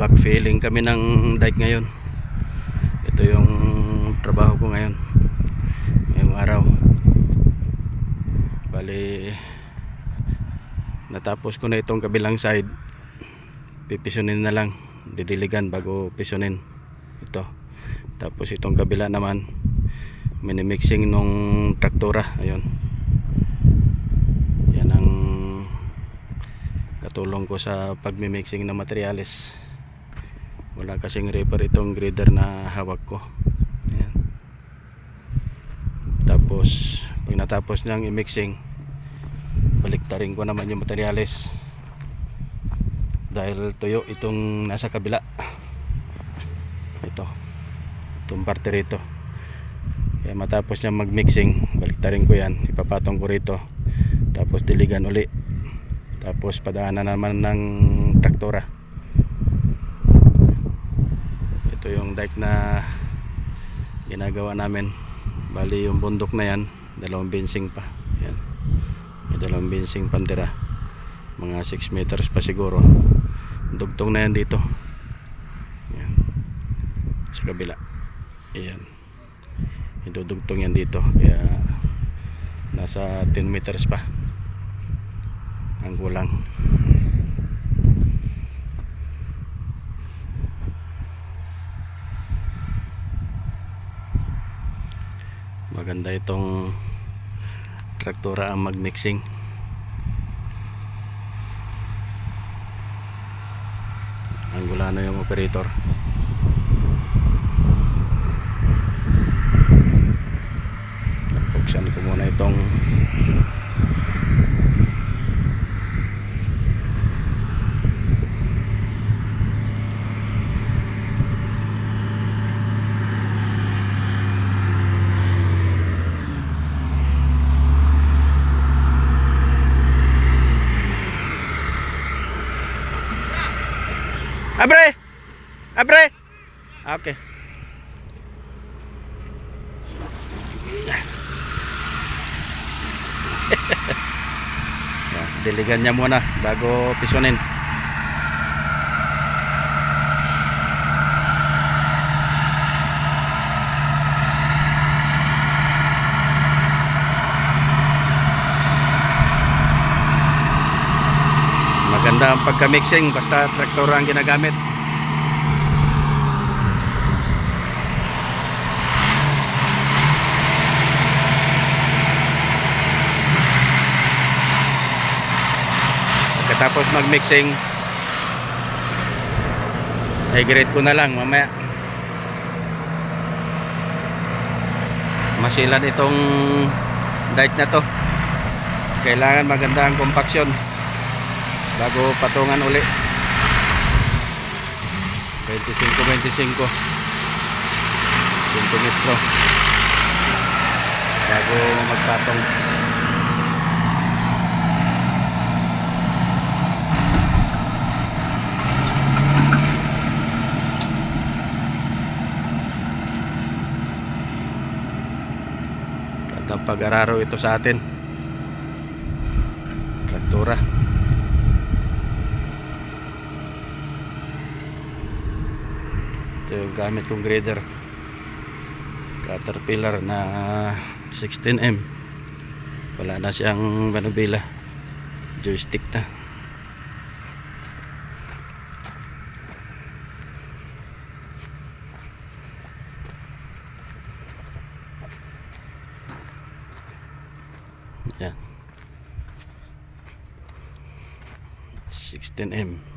backfilling kami ng dike ngayon. Ito yung trabaho ko ngayon ngayong araw. Bali natapos ko na itong kabilang side, pipisunin na lang, didiligan bago pisunin ito. Tapos itong kabila naman minimixing nung traktora. Ayun, yan ang katulong ko sa pagmimixing ng materyales. Wala kasing reaper itong grader na hawak ko. Ayan. Tapos pag natapos niyang i-mixing, baliktarin ko naman yung materyales dahil tuyo itong nasa kabila. Itong parte rito. Kaya matapos niya mag-mixing, baliktarin ko yan, ipapatong ko rito, tapos diligan uli, tapos padaanan naman ng traktora. Ito yung dike na ginagawa namin. Bali yung bundok na yan, dalawang bensing pa. Yan, may dalawang bensing pantira, mga 6 meters pa siguro. Dugtong na yan dito. Yan, sa kabila. Ayan, idudugtong yan dito, kaya nasa 10 meters pa ang kulang. Maganda itong traktora ang mag-mixing. Anggulano yung operator. Buksan ko muna itong Abre! Abre! Okay. Diligan niya muna bago pisunin. Maganda ang pagka-mixing basta traktor ang ginagamit. Pagkatapos mag-mixing, i-grade ko na lang mamaya. Masilan itong dike na to. Kailangan maganda ang compaction bago patungan uli. 25 centimetro bago magpatong. At ang pag-araro ito sa atin, traktora. Ito yung gamit kong grader, Caterpillar na 16M. Wala na siyang manubila, joystick na. Yan, 16M.